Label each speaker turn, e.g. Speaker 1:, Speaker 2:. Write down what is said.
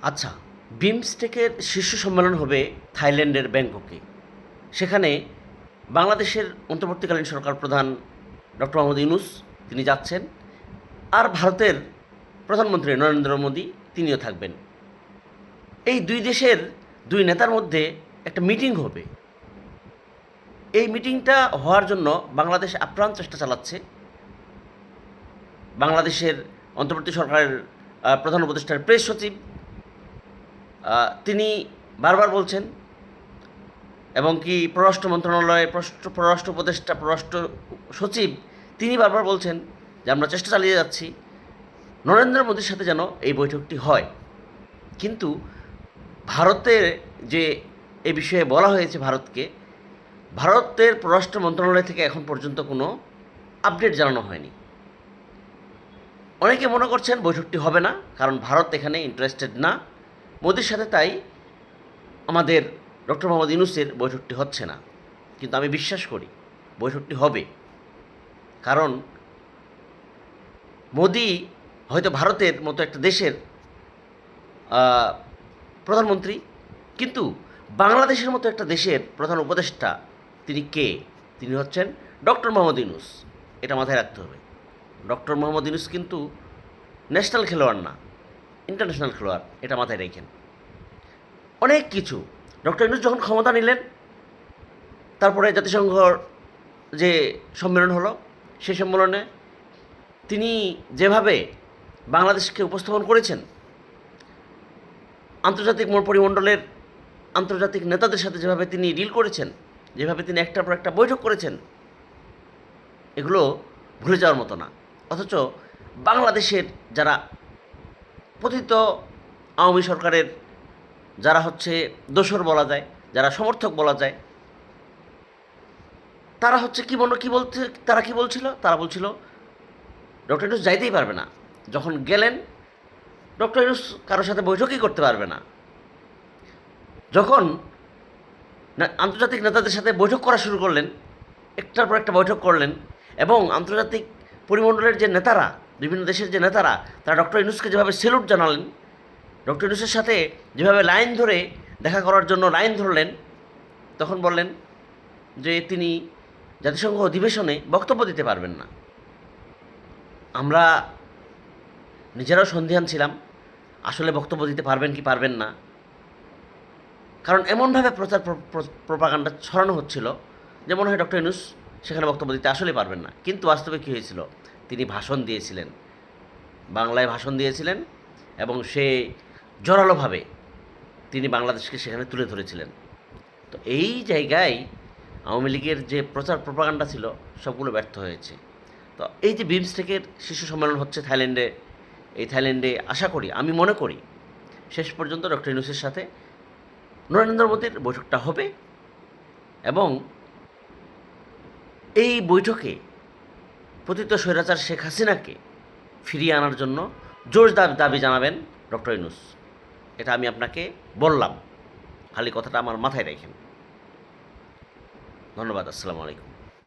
Speaker 1: আচ্ছা, বিমস্টেকের শীর্ষ সম্মেলন হবে থাইল্যান্ডের ব্যাংককে। সেখানে বাংলাদেশের অন্তর্বর্তীকালীন সরকার প্রধান ডক্টর মোহাম্মদ ইউনূস তিনি যাচ্ছেন, আর ভারতের প্রধানমন্ত্রী নরেন্দ্র মোদী তিনিও থাকবেন। এই দুই দেশের দুই নেতার মধ্যে একটা মিটিং হবে। এই মিটিংটা হওয়ার জন্য বাংলাদেশ আপ্রাণ চেষ্টা চালাচ্ছে। বাংলাদেশের অন্তর্বর্তী সরকারের প্রধান উপদেষ্টার প্রেস সচিব তিনি বারবার বলছেন, এবং কি পররাষ্ট্র মন্ত্রণালয়ে পররাষ্ট্র উপদেষ্টা পররাষ্ট্র সচিব তিনি বারবার বলছেন যে আমরা চেষ্টা চালিয়ে যাচ্ছি নরেন্দ্র মোদীর সাথে যেন এই বৈঠকটি হয়। কিন্তু ভারতের যে এ বিষয়ে বলা হয়েছে ভারতের পররাষ্ট্র মন্ত্রণালয় থেকে এখন পর্যন্ত কোনো আপডেট জানানো হয়নি। অনেকে মনে করছেন বৈঠকটি হবে না, কারণ ভারত এখানে ইন্টারেস্টেড না মোদির সাথে, তাই আমাদের ডক্টর মোহাম্মদ ইউনূসের বৈঠকটি হচ্ছে না। কিন্তু আমি বিশ্বাস করি বৈঠকটি হবে, কারণ মোদি হয়তো ভারতের মতো একটা দেশের প্রধানমন্ত্রী, কিন্তু বাংলাদেশের মতো একটা দেশের প্রধান উপদেষ্টা তিনি কে? তিনি হচ্ছেন ডক্টর মোহাম্মদ ইউনূস। এটা মাথায় রাখতে হবে। ডক্টর মোহাম্মদ ইউনূস কিন্তু ন্যাশনাল খেলোয়াড় না, ইন্টারন্যাশনাল খেলোয়াড়, এটা মাথায় রেখেন। অনেক কিছু ডক্টর ইউনূস যখন ক্ষমতা নিলেন, তারপরে জাতিসংঘর যে সম্মেলন হলো, সেই সম্মেলনে তিনি যেভাবে বাংলাদেশকে উপস্থাপন করেছেন, আন্তর্জাতিক পরিমণ্ডলের আন্তর্জাতিক নেতাদের সাথে যেভাবে তিনি ডিল করেছেন, যেভাবে তিনি একটার পর একটা বৈঠক করেছেন, এগুলো ভুলে যাওয়ার মতো না। অথচ বাংলাদেশের যারা পতিত আওয়ামী সরকারের যারা হচ্ছে দোসর বলা যায়, যারা সমর্থক বলা যায়, তারা হচ্ছে তারা কি বলছিল? তারা বলছিল ডক্টর ইউনূস যাইতেই পারবে না। যখন গেলেন, ডক্টর ইউনূস কারোর সাথে বৈঠকই করতে পারবে না। যখন আন্তর্জাতিক নেতাদের সাথে বৈঠক করা শুরু করলেন, একটার পর একটা বৈঠক করলেন, এবং আন্তর্জাতিক পরিমণ্ডলের যে নেতারা, বিভিন্ন দেশের যে নেতারা, তারা ডক্টর ইউনূসকে যেভাবে স্যালুট জানালেন, ডক্টর ইউনূসের সাথে যেভাবে লাইন ধরে দেখা করার জন্য লাইন ধরলেন, তখন বললেন যে তিনি জাতিসংঘ অধিবেশনে বক্তব্য দিতে পারবেন না। আমরা নিজেরাও সন্দিহান ছিলাম আসলে বক্তব্য দিতে পারবেন কি পারবেন না, কারণ এমনভাবে প্রপাগান্ডা ছড়ানো হচ্ছিল যে মনে হয় ডক্টর ইউনূস সেখানে বক্তব্য দিতে আসলে পারবেন না। কিন্তু বাস্তবে কী হয়েছিল? তিনি ভাষণ দিয়েছিলেন, বাংলায় ভাষণ দিয়েছিলেন, এবং সে জোরালোভাবে তিনি বাংলাদেশকে সেখানে তুলে ধরেছিলেন। তো এই জায়গায় আওয়ামী লীগের যে প্রপাগান্ডা ছিল সবগুলো ব্যর্থ হয়েছে। তো এই যে বিমস্টেকের শীর্ষ সম্মেলন হচ্ছে থাইল্যান্ডে আশা করি, আমি মনে করি শেষ পর্যন্ত ডক্টর ইউনূসের সাথে নরেন্দ্র মোদীর বৈঠকটা হবে, এবং এই বৈঠকে পতিত স্বৈরাচার শেখ হাসিনাকে ফিরিয়ে আনার জন্য জোর দাবি জানাবেন ডক্টর ইউনূস। এটা আমি আপনাকে বললাম, খালি কথাটা আমার মাথায় রাখেন। ধন্যবাদ। আসসালামু আলাইকুম।